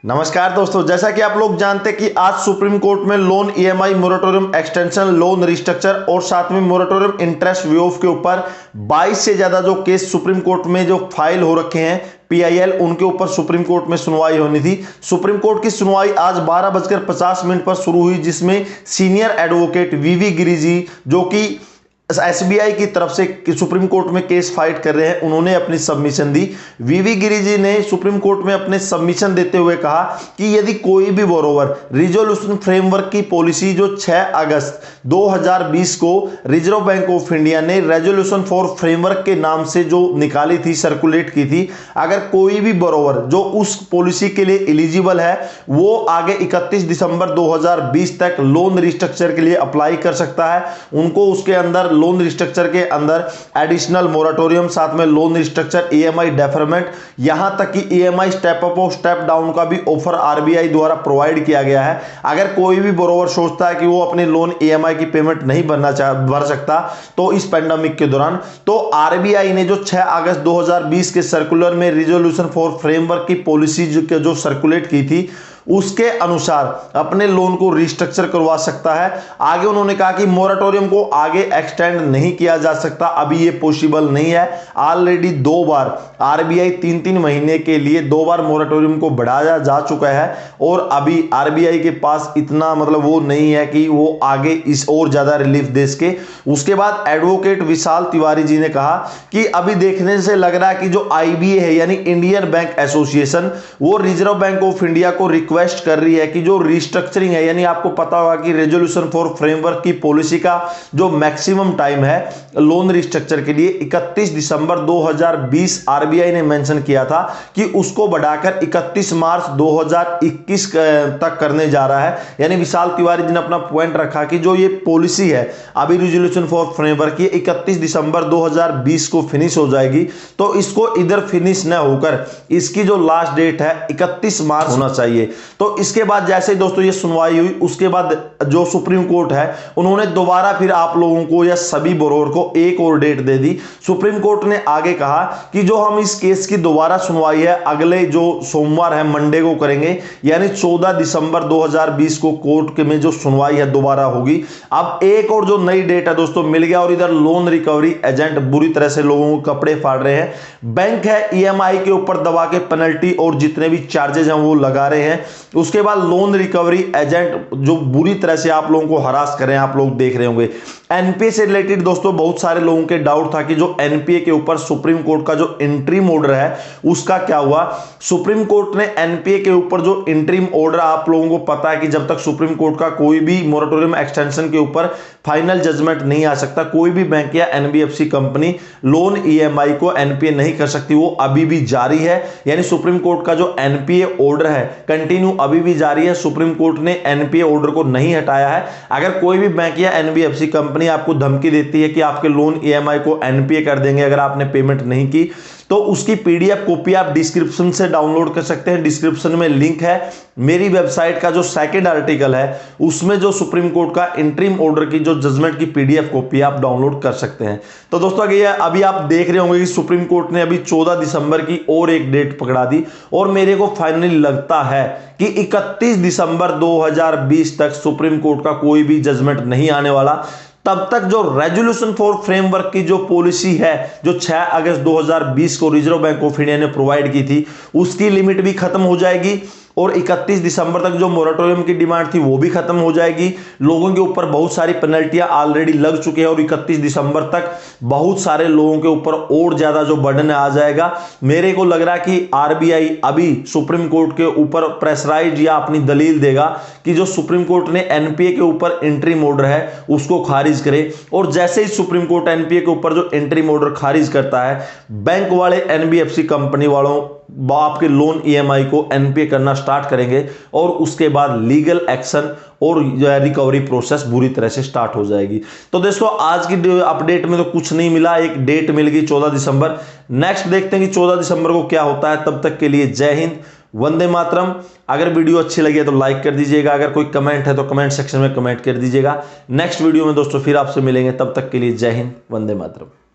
नमस्कार दोस्तों, जैसा कि आप लोग जानते हैं कि आज सुप्रीम कोर्ट में loan EMI moratorium extension, loan restructure और साथ में मोरेटोरियम इंटरेस्ट वेव के ऊपर 22 से ज्यादा जो केस सुप्रीम कोर्ट में जो फाइल हो रखे हैं पीआईएल, उनके ऊपर सुप्रीम कोर्ट में सुनवाई होनी थी। सुप्रीम कोर्ट की सुनवाई आज 12:50 पर शुरू हुई, जिसमें सीनियर एडवोकेट वीवी गिरी जी, जो कि एसबीआई की तरफ से सुप्रीम कोर्ट में केस फाइट कर रहे हैं, उन्होंने अपनी सबमिशन दी। वीवी गिरी जी ने सुप्रीम कोर्ट में अपने सबमिशन देते हुए कहा कि यदि कोई भी बोरोवर रिजोल्यूशन फ्रेमवर्क की पॉलिसी जो 6 अगस्त 2020 को रिजर्व बैंक ऑफ इंडिया ने रेजोल्यूशन फॉर फ्रेमवर्क के नाम से जो निकाली थी, सर्कुलेट की थी, अगर कोई भी बोरोवर जो उस पॉलिसी के लिए एलिजिबल है वो आगे 31 दिसंबर 2020 तक लोन रिस्ट्रक्चर के लिए अप्लाई कर सकता है। उनको उसके अंदर लोन रिस्ट्रक्चर के अंदर एडिशनल मोरेटोरियम, साथ में लोन रिस्ट्रक्चर, ईएमआई डेफरमेंट, यहां तक कि ईएमआई स्टेप अप और स्टेप डाउन का भी ऑफर आरबीआई द्वारा प्रोवाइड किया गया है। अगर कोई भी बोरोवर सोचता है कि वो अपने लोन ईएमआई की पेमेंट नहीं भर सकता तो इस पेंडेमिक के दौरान, तो आरबीआई ने जो 6 अगस्त 2020 के सर्कुलर में रिजोल्यूशन फॉर फ्रेमवर्क की पॉलिसी जो सर्कुलेट की थी, उसके अनुसार अपने लोन को रिस्ट्रक्चर करवा सकता है। आगे उन्होंने कहा कि मोरेटोरियम को आगे एक्सटेंड नहीं किया जा सकता, अभी ये पॉसिबल नहीं है। ऑलरेडी 2 बार आरबीआई 3-3 महीने के लिए 2 बार मोरेटोरियम को बढ़ाया जा चुका है और अभी आरबीआई के पास इतना वो नहीं है कि वो आगे इस और ज्यादा रिलीफ दे सके। उसके बाद एडवोकेट विशाल तिवारी जी ने कहा कि अभी देखने से लग रहा है कि जो आईबीए है यानी इंडियन बैंक एसोसिएशन, वो रिजर्व बैंक ऑफ इंडिया को रिक्वेस्ट कर रही है कि जो रिस्ट्रक्चरिंग है, यानी आपको पता होगा कि रेजोल्यूशन फॉर फ्रेमवर्क की पॉलिसी का जो मैक्सिमम टाइम है लोन रिस्ट्रक्चर के लिए 31 दिसंबर 2020 आरबीआई ने मेंशन किया था कि उसको बढ़ाकर 31 मार्च 2021 तक करने जा रहा है। यानी विशाल तिवारी जी ने अपना पॉइंट रखा कि जो ये पॉलिसी है अभी रेजोल्यूशन फॉर फ्रेमवर्क की 31 दिसंबर 2020 को फिनिश हो जाएगी, तो इसको इधर फिनिश न होकर इसकी जो लास्ट डेट है 31 मार्च होना चाहिए। तो इसके बाद जैसे दोस्तों ये सुनवाई हुई, उसके बाद जो सुप्रीम कोर्ट है उन्होंने दोबारा फिर आप लोगों को या सभी बोरोवर को एक और डेट दे दी। सुप्रीम कोर्ट ने आगे कहा कि जो हम इस केस की दोबारा सुनवाई है अगले जो सोमवार है, मंडे को करेंगे, यानी 14 दिसंबर 2020 को कोर्ट में जो सुनवाई है दोबारा होगी। अब एक और जो नई डेट है दोस्तों मिल गया, और इधर लोन रिकवरी एजेंट बुरी तरह से लोगों को कपड़े फाड़ रहे हैं। बैंक है ईएमआई के ऊपर दबा के पेनल्टी और जितने भी चार्जेस हैं वो लगा रहे हैं। उसके बाद लोन रिकवरी एजेंट जो बुरी तरह से आप लोगों को हरास कर रहे हैं, आप लोग देख रहे होंगे। एनपीए से रिलेटेड दोस्तों बहुत सारे लोगों के डाउट था कि जो एनपीए के ऊपर सुप्रीम कोर्ट का जो इंटरिम ऑर्डर है उसका क्या हुआ। सुप्रीम कोर्ट ने एनपीए के ऊपर जो इंटरिम ऑर्डर, आप लोगों को पता है कि जब तक सुप्रीम कोर्ट का कोई भी मोरेटोरियम एक्सटेंशन के ऊपर फाइनल जजमेंट नहीं आ सकता, कोई भी बैंक या एनबीएफसी कंपनी लोन ईएमआई को एनपीए नहीं कर सकती, वो अभी भी जारी है। यानी सुप्रीम कोर्ट का जो एनपीए ऑर्डर है कंटिन्यू अभी भी जारी है। सुप्रीम कोर्ट ने एनपीए ऑर्डर को नहीं हटाया है। अगर कोई भी बैंक या एनबीएफसी कंपनी आपको धमकी देती है कि आपके लोन ईएमआई को एनपीए कर देंगे अगर आपने पेमेंट नहीं की, तो उसकी पीडीएफ कॉपी आप डिस्क्रिप्शन से डाउनलोड कर सकते हैं। डिस्क्रिप्शन में लिंक है। मेरी वेबसाइट का जो सेकंड आर्टिकल है उसमें जो सुप्रीम कोर्ट का इंटरिम ऑर्डर की जो जजमेंट की पीडीएफ कॉपी आप डाउनलोड कर सकते हैं। तो दोस्तों अभी आप देख रहे होंगे कि सुप्रीम कोर्ट ने अभी 14 दिसंबर की और एक डेट पकड़ा दी, और मेरे को फाइनली लगता है कि 31 दिसंबर 2020 तक सुप्रीम कोर्ट का कोई भी जजमेंट नहीं आने वाला। तब तक जो रेजोल्यूशन फॉर फ्रेमवर्क की जो पॉलिसी है जो 6 अगस्त 2020 को रिजर्व बैंक ऑफ इंडिया ने प्रोवाइड की थी, उसकी लिमिट भी खत्म हो जाएगी, और 31 दिसंबर तक जो मोरेटोरियम की डिमांड थी वो भी खत्म हो जाएगी। लोगों के ऊपर बहुत सारी पेनल्टियां ऑलरेडी लग चुकी है, और 31 दिसंबर तक बहुत सारे लोगों के ऊपर और ज्यादा जो बर्डन आ जाएगा। मेरे को लग रहा है कि आरबीआई अभी सुप्रीम कोर्ट के ऊपर प्रेशराइज या अपनी दलील देगा कि जो सुप्रीम कोर्ट ने एनपीए के ऊपर इंटरिम ऑर्डर है उसको खारिज करे। और जैसे ही सुप्रीम कोर्ट एनपीए के ऊपर जो इंटरिम ऑर्डर खारिज करता है, बैंक वाले एनबीएफसी कंपनी वालों आपके लोन ईएमआई को एनपीए करना स्टार्ट करेंगे, और उसके बाद लीगल एक्शन और रिकवरी प्रोसेस बुरी तरह से स्टार्ट हो जाएगी। तो दोस्तों आज की अपडेट में तो कुछ नहीं मिला, एक डेट मिल गई 14 दिसंबर। नेक्स्ट देखते हैं कि 14 दिसंबर को क्या होता है। तब तक के लिए जय हिंद, वंदे मातरम। अगर वीडियो अच्छी लगी है तो लाइक कर दीजिएगा, अगर कोई कमेंट है तो कमेंट सेक्शन में कमेंट कर दीजिएगा। नेक्स्ट वीडियो में दोस्तों फिर आपसे मिलेंगे, तब तक के लिए जय हिंद, वंदे मातरम।